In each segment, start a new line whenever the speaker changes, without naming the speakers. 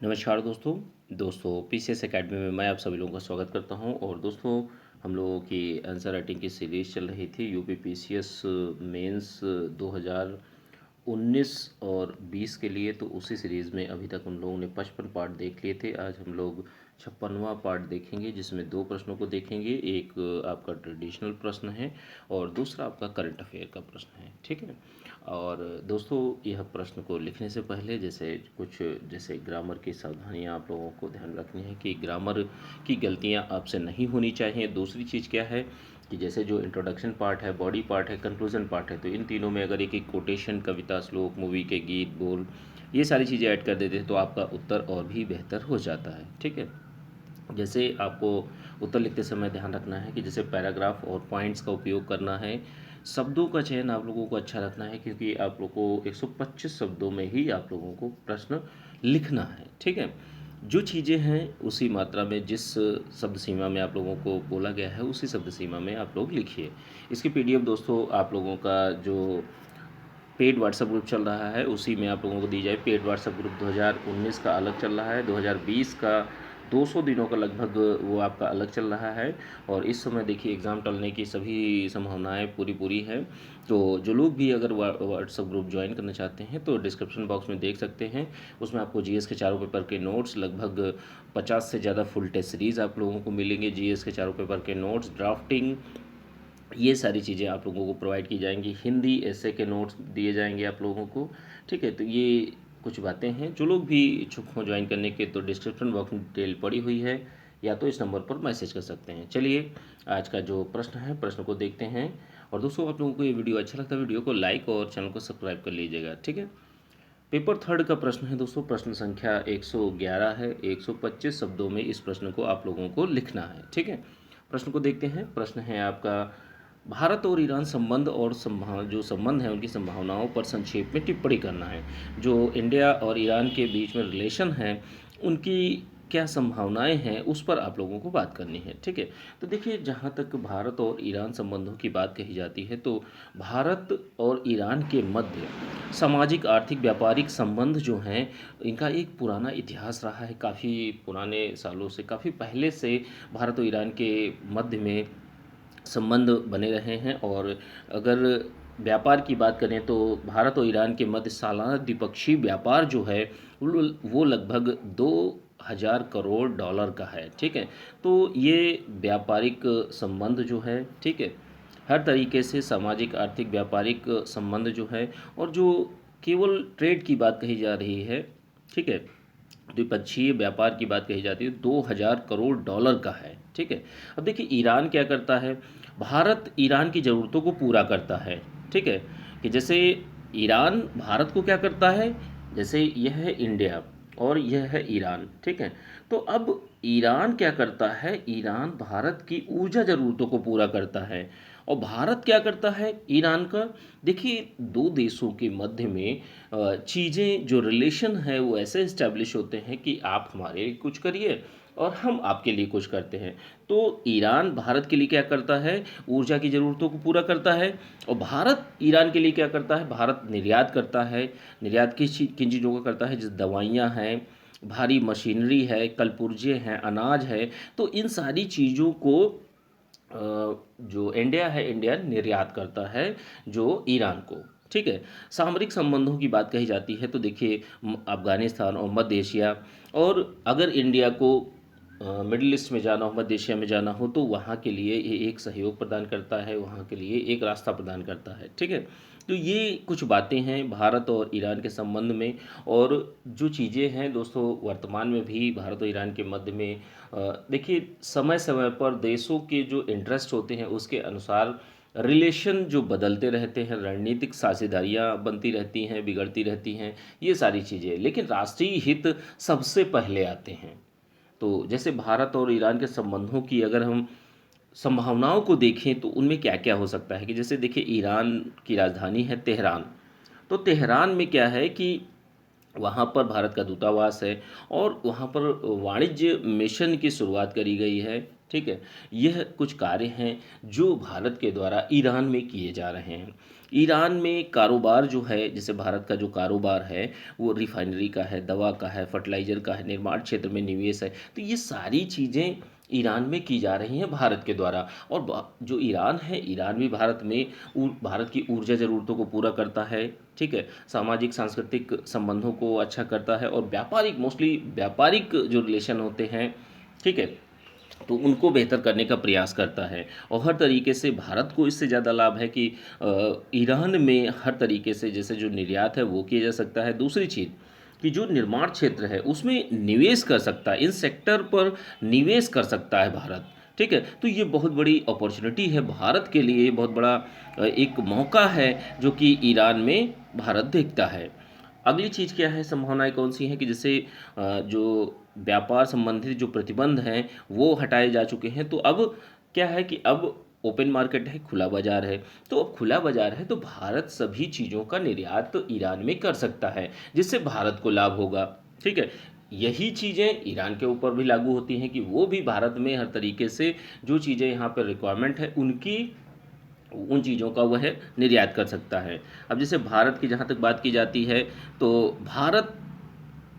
नमस्कार दोस्तों PCS academy में मैं आप सभी लोगों का स्वागत करता हूं। और दोस्तों, हम लोगों की आंसर राइटिंग की सीरीज़ चल रही थी यूपी पीसीएस मेंस 2019 और 20 के लिए। तो उसी सीरीज़ में अभी तक हम लोगों ने 55 पार्ट देख लिए थे। आज हम लोग 56वां पार्ट देखेंगे, जिसमें दो प्रश्नों को देखेंगे। एक आपका ट्रेडिशनल प्रश्न है और दूसरा आपका करंट अफेयर का प्रश्न है, ठीक है। और दोस्तों, यह प्रश्न को लिखने से पहले जैसे ग्रामर की सावधानियां आप लोगों को ध्यान रखनी है कि ग्रामर की गलतियां आपसे नहीं होनी चाहिए। दूसरी चीज़ क्या है कि जैसे जो इंट्रोडक्शन पार्ट है, बॉडी पार्ट है, कंक्लूजन पार्ट है, तो इन तीनों में अगर एक एक कोटेशन, कविता, श्लोक, मूवी के गीत, बोल, ये सारी चीज़ें ऐड कर देते हैं तो आपका उत्तर और भी बेहतर हो जाता है, ठीक है। जैसे आपको उत्तर लिखते समय ध्यान रखना है कि जैसे पैराग्राफ और पॉइंट्स का उपयोग करना है। शब्दों का चयन आप लोगों को अच्छा रखना है, क्योंकि आप लोगों को 125 शब्दों में ही आप लोगों को प्रश्न लिखना है, ठीक है। जो चीज़ें हैं उसी मात्रा में, जिस शब्द सीमा में आप लोगों को बोला गया है उसी शब्द सीमा में आप लोग लिखिए। इसकी पीडीएफ दोस्तों आप लोगों का जो पेड व्हाट्सएप ग्रुप चल रहा है उसी में आप लोगों को दी जाए। पेड व्हाट्सएप ग्रुप 2019 का अलग चल रहा है, 2020 का 200 दिनों का लगभग वो आपका अलग चल रहा है। और इस समय देखिए एग्ज़ाम टलने की सभी संभावनाएं पूरी है। तो जो लोग भी अगर व्हाट्सएप ग्रुप ज्वाइन करना चाहते हैं तो डिस्क्रिप्शन बॉक्स में देख सकते हैं। उसमें आपको जीएस के चारों पेपर के नोट्स, लगभग 50 से ज़्यादा फुल टेस्ट सीरीज़ आप लोगों को मिलेंगे। जीएस के चारों पेपर के नोट्स, ड्राफ्टिंग, ये सारी चीज़ें आप लोगों को प्रोवाइड की जाएंगी। हिंदी ऐसे के नोट्स दिए जाएंगे आप लोगों को, ठीक है। तो ये कुछ बातें हैं। जो लोग भी इच्छुक हों ज्वाइन करने के तो डिस्क्रिप्शन बॉक्स में डिटेल पड़ी हुई है, या तो इस नंबर पर मैसेज कर सकते हैं। चलिए आज का जो प्रश्न है, प्रश्न को देखते हैं। और दोस्तों, आप लोगों को ये वीडियो अच्छा लगता है, वीडियो को लाइक और चैनल को सब्सक्राइब कर लीजिएगा, ठीक है। पेपर थर्ड का प्रश्न है दोस्तों, प्रश्न संख्या 111 है। 125 शब्दों में इस प्रश्न को आप लोगों को लिखना है, ठीक है। प्रश्न को देखते हैं। प्रश्न है आपका, भारत और ईरान संबंध और जो संबंध है उनकी संभावनाओं पर संक्षेप में टिप्पणी करना है। जो इंडिया और ईरान के बीच में रिलेशन है उनकी क्या संभावनाएं हैं उस पर आप लोगों को बात करनी है, ठीक है। तो देखिए, जहाँ तक भारत और ईरान संबंधों की बात कही जाती है तो भारत और ईरान के मध्य सामाजिक, आर्थिक, व्यापारिक संबंध जो हैं इनका एक पुराना इतिहास रहा है। काफ़ी पुराने सालों से, काफ़ी पहले से भारत और ईरान के मध्य में संबंध बने रहे हैं। और अगर व्यापार की बात करें तो भारत और ईरान के मध्य सालाना द्विपक्षीय व्यापार जो है वो लगभग 2000 करोड़ डॉलर का है, ठीक है। तो ये व्यापारिक संबंध जो है, ठीक है, हर तरीके से सामाजिक, आर्थिक, व्यापारिक संबंध जो है, और जो केवल ट्रेड की बात कही जा रही है, ठीक है, द्विपक्षीय व्यापार की बात कही जाती है, 2000 करोड़ डॉलर का है, ठीक है। अब देखिए ईरान क्या करता है, भारत ईरान की ज़रूरतों को पूरा करता है, ठीक है। कि जैसे ईरान भारत को क्या करता है, जैसे यह है इंडिया और यह है ईरान, ठीक है। तो अब ईरान क्या करता है, ईरान भारत की ऊर्जा ज़रूरतों को पूरा करता है। और भारत क्या करता है ईरान का, देखिए दो देशों के मध्य में चीज़ें, जो रिलेशन है वो ऐसे इस्टेब्लिश होते हैं कि आप हमारे लिए कुछ करिए और हम आपके लिए कुछ करते हैं। तो ईरान भारत के लिए क्या करता है, ऊर्जा की ज़रूरतों को पूरा करता है। और भारत ईरान के लिए क्या करता है, भारत निर्यात करता है। निर्यात किन चीज़ों का करता है, जैसे दवाइयाँ हैं, भारी मशीनरी है, कलपुर्जे हैं, अनाज है। तो इन सारी चीज़ों को जो इंडिया है, इंडिया निर्यात करता है जो ईरान को, ठीक है। सामरिक संबंधों की बात कही जाती है तो देखिए अफ़गानिस्तान और मध्य एशिया, और अगर इंडिया को मिडिल ईस्ट में जाना हो, मध्य एशिया में जाना हो, तो वहाँ के लिए ये एक सहयोग प्रदान करता है, वहाँ के लिए एक रास्ता प्रदान करता है, ठीक है। तो ये कुछ बातें हैं भारत और ईरान के संबंध में। और जो चीज़ें हैं दोस्तों, वर्तमान में भी भारत और ईरान के मध्य में देखिए समय समय पर देशों के जो इंटरेस्ट होते हैं उसके अनुसार रिलेशन जो बदलते रहते हैं, रणनीतिक साझेदारियाँ बनती रहती हैं, बिगड़ती रहती हैं, ये सारी चीज़ें, लेकिन राष्ट्रीय हित सबसे पहले आते हैं। तो जैसे भारत और ईरान के संबंधों की अगर हम संभावनाओं को देखें तो उनमें क्या क्या हो सकता है, कि जैसे देखिए ईरान की राजधानी है तेहरान। तो तेहरान में क्या है कि वहाँ पर भारत का दूतावास है और वहाँ पर वाणिज्य मिशन की शुरुआत करी गई है, ठीक है। यह कुछ कार्य हैं जो भारत के द्वारा ईरान में किए जा रहे हैं। ईरान में कारोबार जो है, जैसे भारत का जो कारोबार है वो रिफाइनरी का है, दवा का है, फर्टिलाइज़र का है, निर्माण क्षेत्र में निवेश है। तो ये सारी चीज़ें ईरान में की जा रही हैं भारत के द्वारा। और जो ईरान है, ईरान भी भारत में भारत की ऊर्जा ज़रूरतों को पूरा करता है, ठीक है, सामाजिक सांस्कृतिक संबंधों को अच्छा करता है, और व्यापारिक, मोस्टली व्यापारिक जो रिलेशन होते हैं, ठीक है, तो उनको बेहतर करने का प्रयास करता है। और हर तरीके से भारत को इससे ज़्यादा लाभ है कि ईरान में हर तरीके से जैसे जो निर्यात है वो किया जा सकता है। दूसरी चीज़ कि जो निर्माण क्षेत्र है उसमें निवेश कर सकता है, इन सेक्टर पर निवेश कर सकता है भारत, ठीक है। तो ये बहुत बड़ी अपॉर्चुनिटी है भारत के लिए, बहुत बड़ा एक मौका है जो कि ईरान में भारत देखता है। अगली चीज़ क्या है, संभावनाएं कौन सी हैं कि जैसे जो व्यापार संबंधित जो प्रतिबंध हैं वो हटाए जा चुके हैं। तो अब क्या है कि अब ओपन मार्केट है, खुला बाजार है। तो अब खुला बाजार है तो भारत सभी चीज़ों का निर्यात तो ईरान में कर सकता है, जिससे भारत को लाभ होगा, ठीक है। यही चीज़ें ईरान के ऊपर भी लागू होती हैं कि वो भी भारत में हर तरीके से जो चीज़ें यहाँ पर रिक्वायरमेंट है उनकी, उन चीज़ों का वह निर्यात कर सकता है। अब जैसे भारत की जहाँ तक बात की जाती है, तो भारत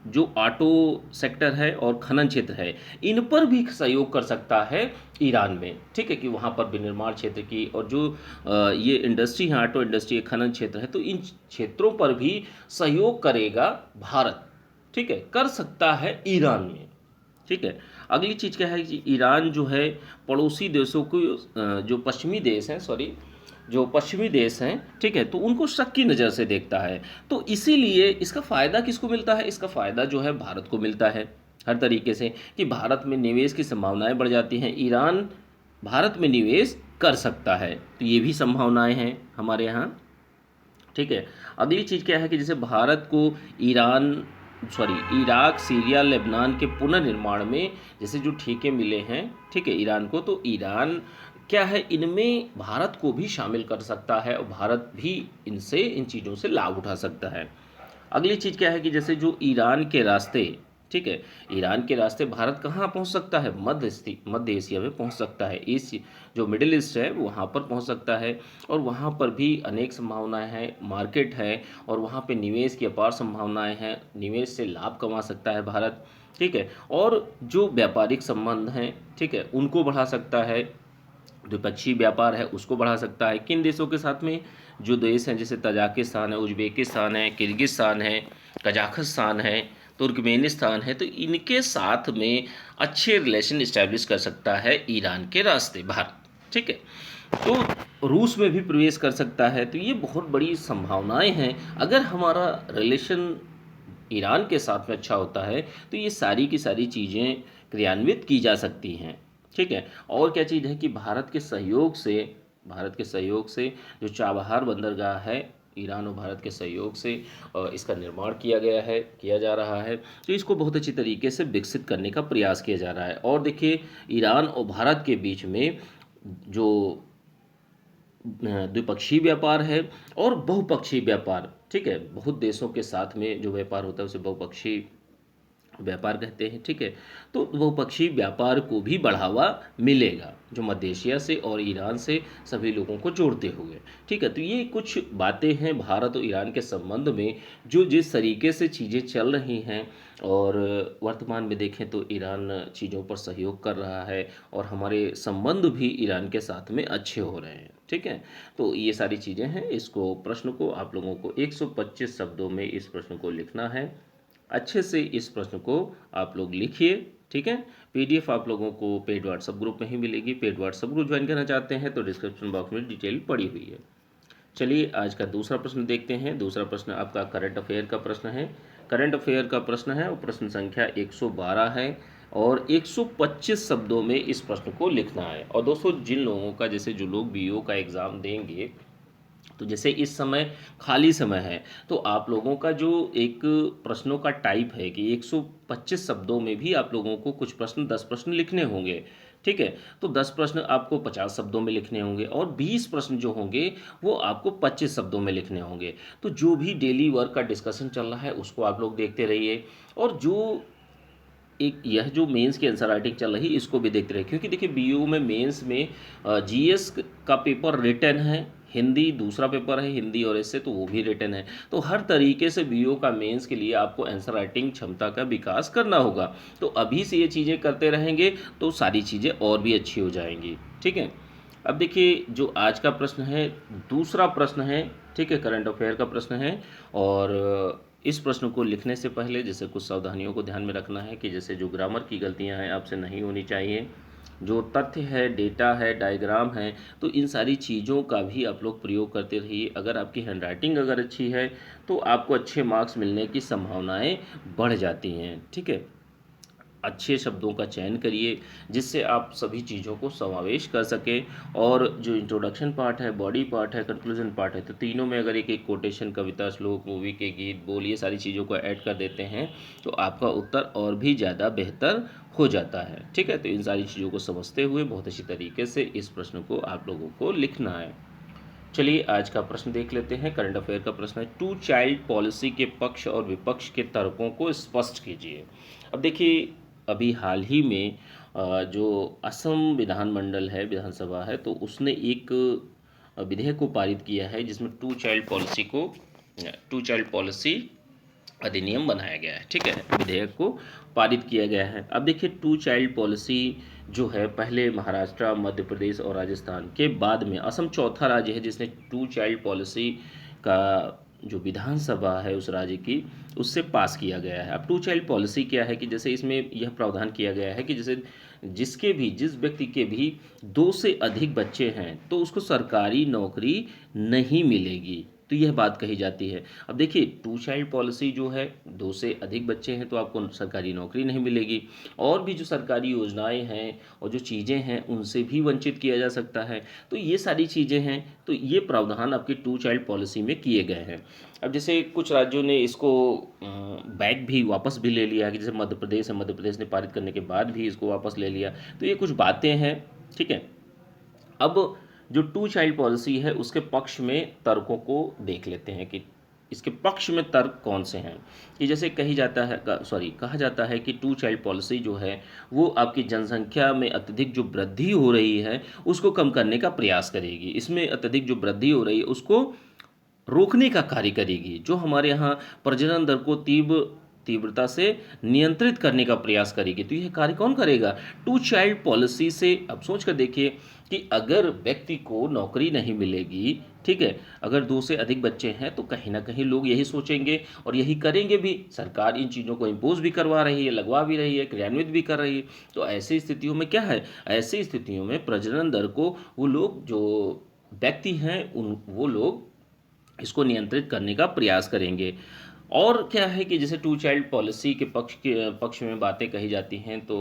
जो ऑटो सेक्टर है और खनन क्षेत्र है, इन पर भी सहयोग कर सकता है ईरान में, ठीक है, कि वहाँ पर विनिर्माण क्षेत्र की और जो ये इंडस्ट्री है, ऑटो इंडस्ट्री, खनन क्षेत्र है, तो इन क्षेत्रों पर भी सहयोग करेगा भारत, ठीक है, कर सकता है ईरान में, ठीक है। अगली चीज़ क्या है कि ईरान जो है पड़ोसी देशों को, जो पश्चिमी देश हैं, सॉरी, जो पश्चिमी देश हैं, ठीक है, तो उनको शक की नज़र से देखता है। तो इसीलिए इसका फ़ायदा किसको मिलता है, इसका फ़ायदा जो है भारत को मिलता है हर तरीके से, कि भारत में निवेश की संभावनाएं बढ़ जाती हैं, ईरान भारत में निवेश कर सकता है। तो ये भी संभावनाएं हैं हमारे यहाँ, ठीक है। अगली चीज़ क्या है कि जैसे भारत को Iran, sorry, Iraq, Syria, Lebanon के पुनर्निर्माण में जैसे जो ठेके मिले हैं, ठीक है, ईरान को, तो ईरान क्या है, इनमें भारत को भी शामिल कर सकता है और भारत भी इनसे, इन चीज़ों से लाभ उठा सकता है। अगली चीज़ क्या है कि जैसे जो ईरान के रास्ते, ठीक है, ईरान के रास्ते भारत कहाँ पहुँच सकता है, मध्य एशिया में पहुँच सकता है, जो मिडिल ईस्ट है वहाँ पर पहुँच सकता है, और वहाँ पर भी अनेक संभावनाएं हैं, मार्केट है, और वहाँ पे निवेश की अपार संभावनाएं हैं, निवेश से लाभ कमा सकता है भारत, ठीक है। और जो व्यापारिक संबंध हैं, ठीक है, उनको बढ़ा सकता है, द्विपक्षीय व्यापार है उसको बढ़ा सकता है। किन देशों के साथ में, जो देश हैं जैसे तजाकिस्तान है, उज्बेकिस्तान है, किर्गिस्तान है, कजाकिस्तान है, तुर्कमेनिस्तान है, तो इनके साथ में अच्छे रिलेशन इस्टेब्लिश कर सकता है ईरान के रास्ते भारत, ठीक है। तो रूस में भी प्रवेश कर सकता है। तो ये बहुत बड़ी संभावनाएं हैं। अगर हमारा रिलेशन ईरान के साथ में अच्छा होता है तो ये सारी की सारी चीज़ें क्रियान्वित की जा सकती हैं, ठीक है। और क्या चीज़ है कि भारत के सहयोग से जो चाबहार बंदरगाह है, ईरान और भारत के सहयोग से इसका निर्माण किया जा रहा है। तो इसको बहुत अच्छी तरीके से विकसित करने का प्रयास किया जा रहा है। और देखिए, ईरान और भारत के बीच में जो द्विपक्षीय व्यापार है और बहुपक्षीय व्यापार, ठीक है, बहुत देशों के साथ में जो व्यापार होता है उसे बहुपक्षीय व्यापार कहते हैं, ठीक है। तो बहुपक्षीय व्यापार को भी बढ़ावा मिलेगा, जो मध्य एशिया से और ईरान से सभी लोगों को जोड़ते हुए, ठीक है। तो ये कुछ बातें हैं भारत और ईरान के संबंध में, जो जिस तरीके से चीज़ें चल रही हैं, और वर्तमान में देखें तो ईरान चीज़ों पर सहयोग कर रहा है और हमारे संबंध भी ईरान के साथ में अच्छे हो रहे हैं, ठीक है। तो ये सारी चीज़ें हैं। इसको, प्रश्न को आप लोगों को 125 शब्दों में इस प्रश्न को लिखना है। अच्छे से इस प्रश्न को आप लोग लिखिए, ठीक है। पीडीएफ आप लोगों को पेड व्हाट्सएप ग्रुप में ही मिलेगी। पेड व्हाट्सएप ग्रुप ज्वाइन करना चाहते हैं तो डिस्क्रिप्शन बॉक्स में डिटेल पड़ी हुई है। चलिए आज का दूसरा प्रश्न देखते हैं। दूसरा प्रश्न आपका करंट अफेयर का प्रश्न है। करंट अफेयर का प्रश्न है और प्रश्न संख्या 112 है और 125 शब्दों में इस प्रश्न को लिखना है। और दोस्तों, जिन लोगों का, जैसे जो लोग बीओ का एग्ज़ाम देंगे, तो जैसे इस समय खाली समय है, तो आप लोगों का जो एक प्रश्नों का टाइप है कि 125 शब्दों में भी आप लोगों को कुछ प्रश्न, 10 प्रश्न लिखने होंगे, ठीक है। तो 10 प्रश्न आपको 50 शब्दों में लिखने होंगे और 20 प्रश्न जो होंगे वो आपको 25 शब्दों में लिखने होंगे। तो जो भी डेली वर्क का डिस्कशन चल रहा है उसको आप लोग देखते रहिए, और जो एक यह जो मेंस की आंसर राइटिंग चल रही इसको भी देखते रहे, क्योंकि देखिए बीयू में मेंस में जीएस का पेपर रिटन है, हिंदी दूसरा पेपर है, हिंदी और ऐसे तो वो भी रिटन है। तो हर तरीके से बीओ का मेंस के लिए आपको आंसर राइटिंग क्षमता का विकास करना होगा। तो अभी से ये चीज़ें करते रहेंगे तो सारी चीज़ें और भी अच्छी हो जाएंगी। ठीक है। अब देखिए जो आज का प्रश्न है, दूसरा प्रश्न है, ठीक है, करंट अफेयर का प्रश्न है। और इस प्रश्न को लिखने से पहले जैसे कुछ सावधानियों को ध्यान में रखना है कि जैसे जो ग्रामर की गलतियां हैं आपसे नहीं होनी चाहिए, जो तथ्य है, डेटा है, डायग्राम है, तो इन सारी चीज़ों का भी आप लोग प्रयोग करते रहिए। अगर आपकी हैंडराइटिंग अगर अच्छी है तो आपको अच्छे मार्क्स मिलने की संभावनाएं बढ़ जाती हैं। ठीक है। अच्छे शब्दों का चयन करिए जिससे आप सभी चीज़ों को समावेश कर सकें। और जो इंट्रोडक्शन पार्ट है, बॉडी पार्ट है, कंक्लूजन पार्ट है, तो तीनों में अगर एक एक कोटेशन, कविता, श्लोक, मूवी के गीत, बोल, ये सारी चीज़ों को ऐड कर देते हैं तो आपका उत्तर और भी ज़्यादा बेहतर हो जाता है। ठीक है। तो इन सारी चीज़ों को समझते हुए बहुत अच्छी तरीके से इस प्रश्न को आप लोगों को लिखना है। चलिए आज का प्रश्न देख लेते हैं। करंट अफेयर का प्रश्न है, टू चाइल्ड पॉलिसी के पक्ष और विपक्ष के तर्कों को स्पष्ट कीजिए। अब देखिए अभी हाल ही में जो असम विधानमंडल है, विधानसभा है, तो उसने एक विधेयक को पारित किया है जिसमें टू चाइल्ड पॉलिसी अधिनियम बनाया गया है। ठीक है। विधेयक को पारित किया गया है। अब देखिए टू चाइल्ड पॉलिसी जो है पहले महाराष्ट्र, मध्य प्रदेश और राजस्थान के बाद में असम चौथा राज्य है जिसने टू चाइल्ड पॉलिसी का जो विधानसभा है उस राज्य की, उससे पास किया गया है। अब टू चाइल्ड पॉलिसी क्या है कि जैसे इसमें यह प्रावधान किया गया है कि जैसे जिस व्यक्ति के भी दो से अधिक बच्चे हैं तो उसको सरकारी नौकरी नहीं मिलेगी। तो यह बात कही जाती है। अब देखिए टू चाइल्ड पॉलिसी जो है, दो से अधिक बच्चे हैं तो आपको सरकारी नौकरी नहीं मिलेगी, और भी जो सरकारी योजनाएं हैं और जो चीज़ें हैं उनसे भी वंचित किया जा सकता है। तो ये सारी चीज़ें हैं, तो ये प्रावधान आपकी टू चाइल्ड पॉलिसी में किए गए हैं। अब जैसे कुछ राज्यों ने इसको बैक भी वापस भी ले लिया है कि जैसे मध्य प्रदेश है, मध्य प्रदेश ने पारित करने के बाद भी इसको वापस ले लिया। तो ये कुछ बातें हैं। ठीक है। अब जो टू चाइल्ड पॉलिसी है उसके पक्ष में तर्कों को देख लेते हैं कि इसके पक्ष में तर्क कौन से हैं। कि जैसे कहा जाता है कि टू चाइल्ड पॉलिसी जो है वो आपकी जनसंख्या में अत्यधिक जो वृद्धि हो रही है उसको कम करने का प्रयास करेगी। इसमें अत्यधिक जो वृद्धि हो रही है उसको रोकने का कार्य करेगी। जो हमारे यहाँ प्रजनन दर को तीव्रता से नियंत्रित करने का प्रयास करेगी। तो यह कार्य कौन करेगा? टू चाइल्ड पॉलिसी से। अब सोच कर देखिए कि अगर व्यक्ति को नौकरी नहीं मिलेगी, ठीक है, अगर दो से अधिक बच्चे हैं तो कहीं ना कहीं लोग यही सोचेंगे और यही करेंगे भी। सरकार इन चीज़ों को इम्पोज भी करवा रही है, लगवा भी रही है, क्रियान्वित भी कर रही है। तो ऐसी स्थितियों में क्या है, ऐसी स्थितियों में प्रजनन दर को वो लोग जो व्यक्ति हैं वो लोग इसको नियंत्रित करने का प्रयास करेंगे। और क्या है कि जैसे टू चाइल्ड पॉलिसी के पक्ष में बातें कही जाती हैं तो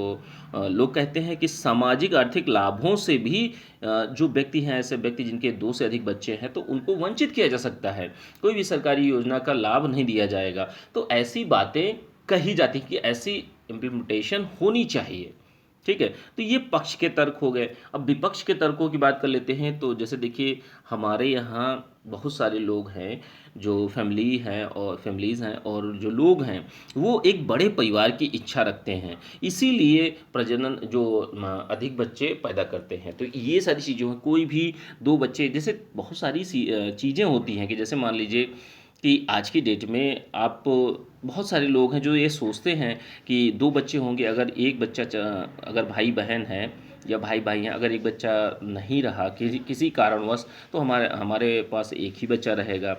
लोग कहते हैं कि सामाजिक आर्थिक लाभों से भी जो व्यक्ति हैं, ऐसे व्यक्ति जिनके दो से अधिक बच्चे हैं तो उनको वंचित किया जा सकता है, कोई भी सरकारी योजना का लाभ नहीं दिया जाएगा। तो ऐसी बातें कही जाती हैं कि ऐसी इम्प्लीमेंटेशन होनी चाहिए। ठीक है। तो ये पक्ष के तर्क हो गए। अब विपक्ष के तर्कों की बात कर लेते हैं। तो जैसे देखिए हमारे यहाँ बहुत सारे लोग हैं जो फैमिलीज़ हैं और जो लोग हैं वो एक बड़े परिवार की इच्छा रखते हैं, इसीलिए प्रजनन जो अधिक बच्चे पैदा करते हैं। तो ये सारी चीज़ें हैं। कोई भी दो बच्चे, जैसे बहुत सारी चीज़ें होती हैं कि जैसे मान लीजिए कि आज की डेट में आप बहुत सारे लोग हैं जो ये सोचते हैं कि दो बच्चे होंगे, अगर एक बच्चा अगर भाई बहन है या भाई भाई हैं, अगर एक बच्चा नहीं रहा किसी कारणवश तो हमारे हमारे पास एक ही बच्चा रहेगा।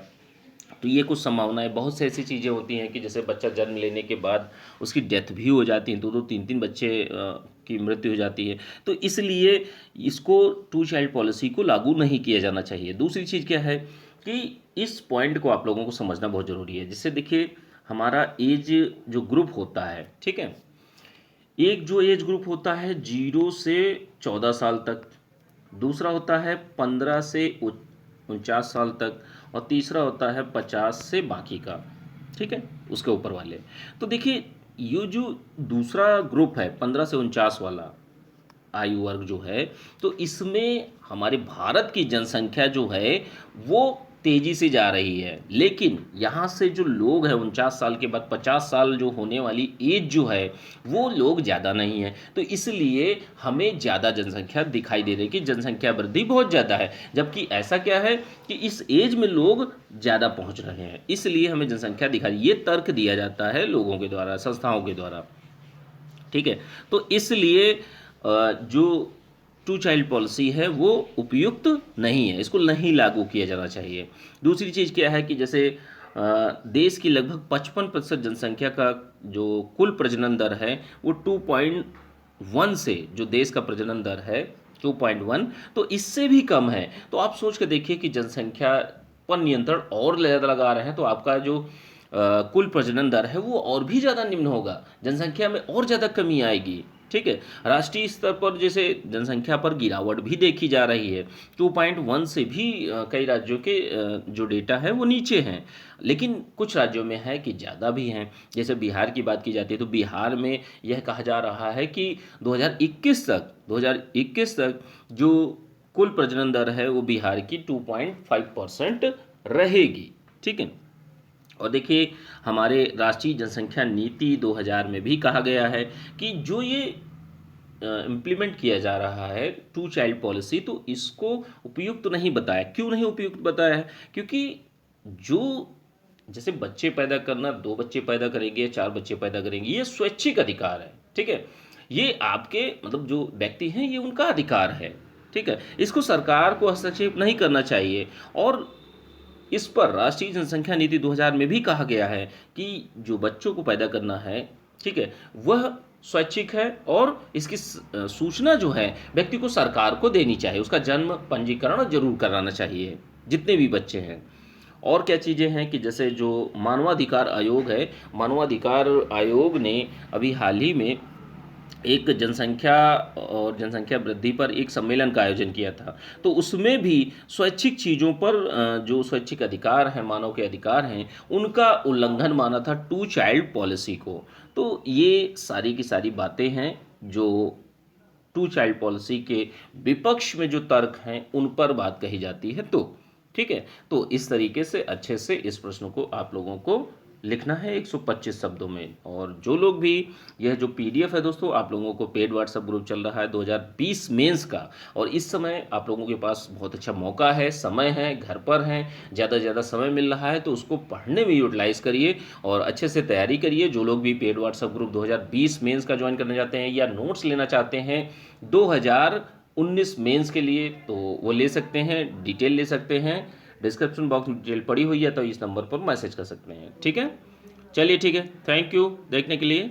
तो ये कुछ संभावनाएं, बहुत से ऐसी चीज़ें होती हैं कि जैसे बच्चा जन्म लेने के बाद उसकी डेथ भी हो जाती है, दो दो तीन तीन बच्चे की मृत्यु हो जाती है। तो इसलिए इसको टू चाइल्ड पॉलिसी को लागू नहीं किया जाना चाहिए। दूसरी चीज़ क्या है कि इस पॉइंट को आप लोगों को समझना बहुत ज़रूरी है। जिससे देखिए हमारा एज जो ग्रुप होता है, ठीक है, एक जो एज ग्रुप होता है 0 से 14 साल तक, दूसरा होता है 15 से 49 साल तक, और तीसरा होता है 50 से बाकी का, ठीक है, उसके ऊपर वाले। तो देखिए ये जो दूसरा ग्रुप है 15 से 49 वाला आयु वर्ग जो है, तो इसमें हमारे भारत की जनसंख्या जो है वो तेज़ी से जा रही है, लेकिन यहाँ से जो लोग हैं 49 साल के बाद 50 साल जो होने वाली एज जो है वो लोग ज़्यादा नहीं है, तो इसलिए हमें ज़्यादा जनसंख्या दिखाई दे रही है कि जनसंख्या वृद्धि बहुत ज़्यादा है, जबकि ऐसा क्या है कि इस एज में लोग ज़्यादा पहुँच रहे हैं, इसलिए हमें जनसंख्या दिखाई, ये तर्क दिया जाता है लोगों के द्वारा, संस्थाओं के द्वारा। ठीक है, तो इसलिए जो टू चाइल्ड पॉलिसी है वो उपयुक्त नहीं है, इसको नहीं लागू किया जाना चाहिए। दूसरी चीज़ क्या है कि जैसे देश की लगभग 55% जनसंख्या का जो कुल प्रजनन दर है वो 2.1 से, जो देश का प्रजनन दर है 2.1, तो इससे भी कम है। तो आप सोच के देखिए कि जनसंख्या पर नियंत्रण और ज़्यादा लगा रहे हैं तो आपका जो कुल प्रजनन दर है वो और भी ज़्यादा निम्न होगा, जनसंख्या में और ज़्यादा कमी आएगी। ठीक है, राष्ट्रीय स्तर पर जैसे जनसंख्या पर गिरावट भी देखी जा रही है, 2.1 से भी कई राज्यों के जो डेटा है वो नीचे हैं, लेकिन कुछ राज्यों में है कि ज़्यादा भी हैं। जैसे बिहार की बात की जाती है तो बिहार में यह कहा जा रहा है कि 2021 तक जो कुल प्रजनन दर है वो बिहार की 2.5% रहेगी। ठीक है, और देखिए हमारे राष्ट्रीय जनसंख्या नीति 2000 में भी कहा गया है कि जो ये इम्प्लीमेंट किया जा रहा है टू चाइल्ड पॉलिसी, तो इसको उपयुक्त नहीं बताया। क्यों नहीं उपयुक्त बताया है? क्योंकि जो जैसे बच्चे पैदा करना, 2 बच्चे पैदा करेंगे, 4 बच्चे पैदा करेंगे, ये स्वैच्छिक अधिकार है। ठीक है, ये आपके मतलब जो व्यक्ति हैं ये उनका अधिकार है। ठीक है, इसको सरकार को हस्तक्षेप नहीं करना चाहिए। और इस पर राष्ट्रीय जनसंख्या नीति 2000 में भी कहा गया है कि जो बच्चों को पैदा करना है, ठीक है, वह स्वैच्छिक है और इसकी सूचना जो है व्यक्ति को सरकार को देनी चाहिए, उसका जन्म पंजीकरण जरूर कराना चाहिए जितने भी बच्चे हैं। और क्या चीज़ें हैं कि जैसे जो मानवाधिकार आयोग है, मानवाधिकार आयोग ने अभी हाल ही में एक जनसंख्या और जनसंख्या वृद्धि पर एक सम्मेलन का आयोजन किया था, तो उसमें भी स्वैच्छिक चीज़ों पर जो स्वैच्छिक अधिकार हैं, मानव के अधिकार हैं, उनका उल्लंघन माना था टू चाइल्ड पॉलिसी को। तो ये सारी की सारी बातें हैं जो टू चाइल्ड पॉलिसी के विपक्ष में जो तर्क हैं उन पर बात कही जाती है। तो ठीक है, तो इस तरीके से अच्छे से इस प्रश्न को आप लोगों को लिखना है 125 शब्दों में। और जो लोग भी, यह जो पीडीएफ है दोस्तों, आप लोगों को पेड व्हाट्सएप ग्रुप चल रहा है 2020 मेंस का, और इस समय आप लोगों के पास बहुत अच्छा मौका है, समय है, घर पर हैं, ज़्यादा से ज़्यादा समय मिल रहा है, तो उसको पढ़ने में यूटिलाइज़ करिए और अच्छे से तैयारी करिए। जो लोग भी पेड व्हाट्सएप ग्रुप 2020 मेंस का ज्वाइन करना चाहते हैं या नोट्स लेना चाहते हैं 2019 मेंस के लिए, तो वो ले सकते हैं, डिटेल ले सकते हैं, डिस्क्रिप्शन बॉक्स में डिटेल पड़ी हुई है, तो इस नंबर पर मैसेज कर सकते हैं। ठीक है, चलिए ठीक है, थैंक यू देखने के लिए।